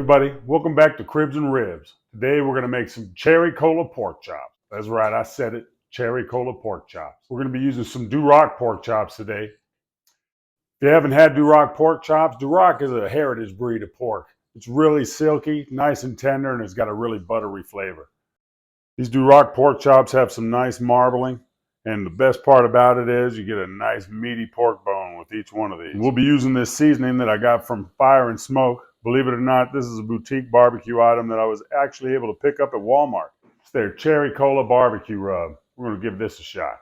everybody, welcome back to Cribs and Ribs. Today we're going to make some cherry cola pork chops. That's right, I said it, cherry cola pork chops. We're going to be using some Duroc pork chops today. If you haven't had Duroc pork chops, Duroc is a heritage breed of pork. It's really silky, nice and tender, and it's got a really buttery flavor. These Duroc pork chops have some nice marbling, and the best part about it is you get a nice meaty pork bone with each one of these. We'll be using this seasoning that I got from Fire and Smoke. Believe it or not, this is a boutique barbecue item that I was actually able to pick up at Walmart. It's their Cherry Cola BBQ Rub. We're going to give this a shot.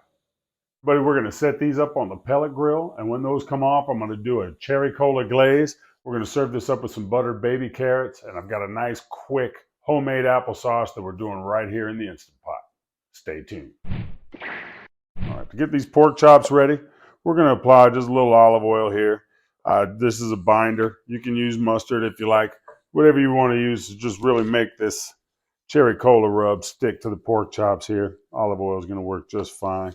But we're going to set these up on the pellet grill, and when those come off, I'm going to do a Cherry Cola Glaze. We're going to serve this up with some buttered baby carrots, and I've got a nice, quick, homemade applesauce that we're doing right here in the Instant Pot. Stay tuned. All right, to get these pork chops ready, we're going to apply just a little olive oil here. This is a binder. You can use mustard if you like. Whatever you want to use to just really make this cherry cola rub stick to the pork chops here. Olive oil is going to work just fine.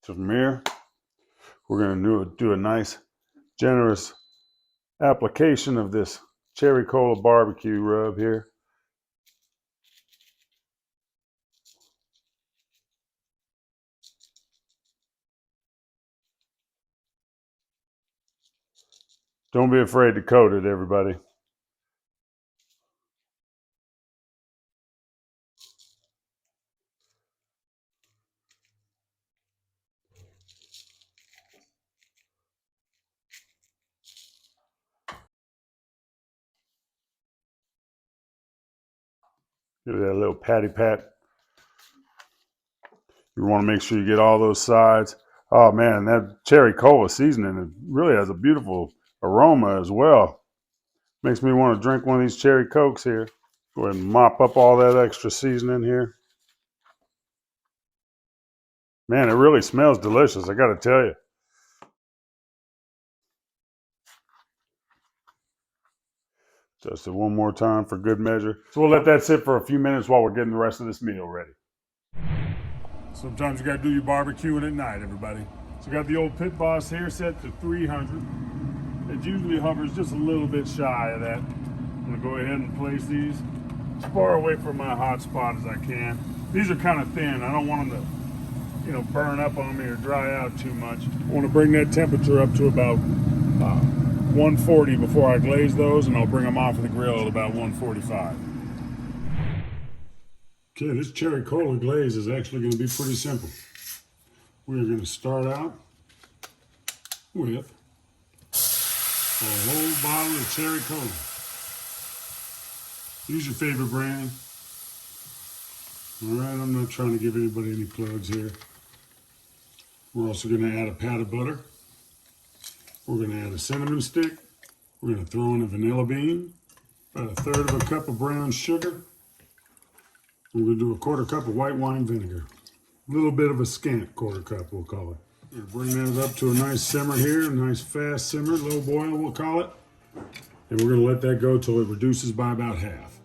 So from here, we're going to do a nice, generous application of this cherry cola barbecue rub here. Don't be afraid to coat it, everybody. Give it that little patty pat. You want to make sure you get all those sides. Oh man, that cherry cola seasoning, it really has a beautiful aroma as well. Makes me want to drink one of these cherry cokes here. Go ahead and mop up all that extra seasoning here. Man, it really smells delicious, I gotta tell you. Just it one more time for good measure. So we'll let that sit for a few minutes while we're getting the rest of this meal ready. Sometimes you gotta do your barbecuing at night, everybody. So I got the old Pit Boss here set to 300. It usually hovers just a little bit shy of that. I'm gonna go ahead and place these as far away from my hot spot as I can. These are kind of thin. I don't want them to, burn up on me or dry out too much. I want to bring that temperature up to about 140 before I glaze those, and I'll bring them off of the grill at about 145. Okay, this cherry cola glaze is actually going to be pretty simple. We're going to start out with a whole bottle of cherry cola. Use your favorite brand. All right, I'm not trying to give anybody any plugs here. We're also going to add a pat of butter. We're going to add a cinnamon stick. We're going to throw in a vanilla bean, about a third of a cup of brown sugar. We're going to do a quarter cup of white wine vinegar. A little bit of a scant quarter cup, we'll call it. Bring that up to a nice simmer here, a nice fast simmer, low boil we'll call it. And we're going to let that go till it reduces by about half.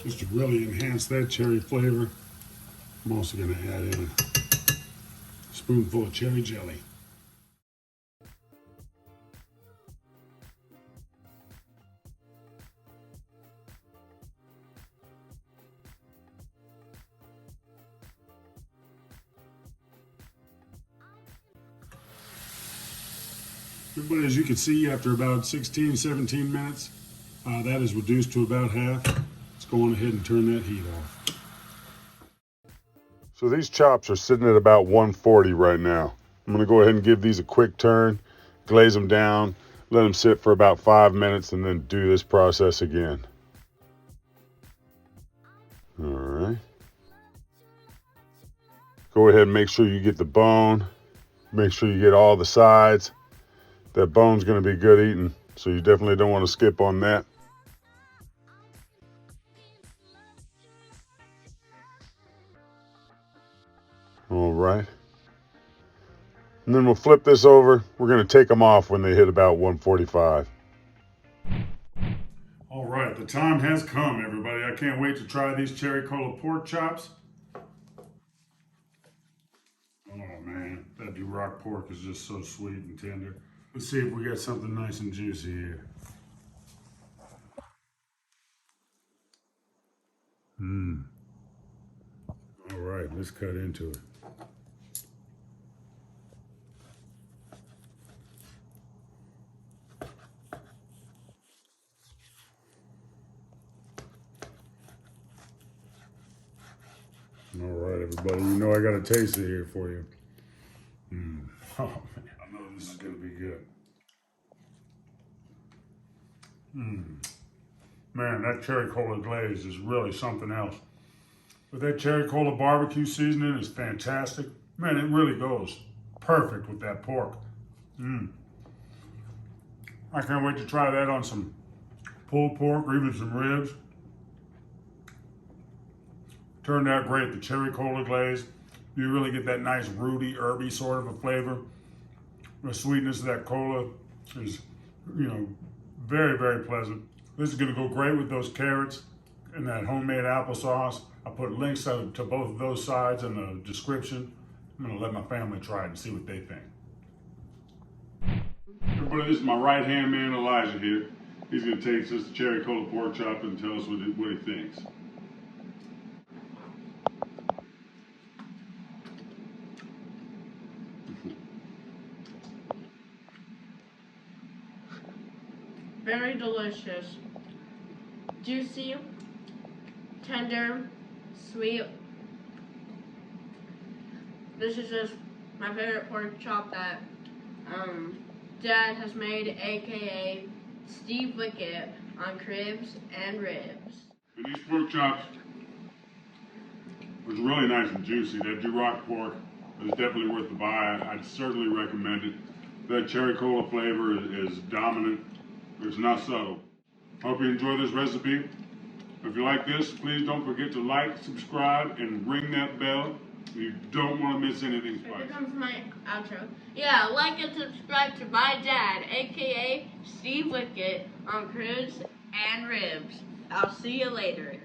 Just to really enhance that cherry flavor, I'm also going to add in a spoonful of cherry jelly. Everybody, as you can see, after about 16, 17 minutes, that is reduced to about half. Let's go on ahead and turn that heat off. So these chops are sitting at about 140 right now. I'm going to go ahead and give these a quick turn, glaze them down, let them sit for about 5 minutes, and then do this process again. All right. Go ahead and make sure you get the bone. Make sure you get all the sides. That bone's going to be good eating, so you definitely don't want to skip on that. All right. And then we'll flip this over. We're going to take them off when they hit about 145. All right, the time has come, everybody. I can't wait to try these Cherry Cola pork chops. Oh man, that Duroc pork is just so sweet and tender. Let's see if we got something nice and juicy here. Mmm. All right, let's cut into it. All right, everybody, you know I got a taste it here for you. Mmm. Oh man, I know this is gonna be good. Mmm. Man, that Cherry Cola Glaze is really something else. But that Cherry Cola barbecue seasoning is fantastic. Man, it really goes perfect with that pork. Mmm. I can't wait to try that on some pulled pork or even some ribs. Turned out great. The Cherry Cola Glaze, you really get that nice rooty, herby sort of a flavor. The sweetness of that cola is, very, very pleasant. This is going to go great with those carrots and that homemade applesauce. I put links to both of those sides in the description. I'm going to let my family try it and see what they think. Everybody, this is my right-hand man, Elijah, here. He's going to taste this Cherry Cola pork chop and tell us what he thinks. Very delicious. Juicy, tender, sweet. This is just my favorite pork chop that Dad has made, aka Steve Wickett, on cribs and ribs. And these pork chops was really nice and juicy. That Duroc pork is definitely worth the buy. I'd certainly recommend it. That Cherry Cola flavor is dominant. It's not subtle. Hope you enjoy this recipe. If you like this, please don't forget to like, subscribe, and ring that bell. You don't want to miss anything spicy. Here comes my outro. Yeah, like and subscribe to my dad, aka Steve Wickett, on cribs and ribs. I'll see you later.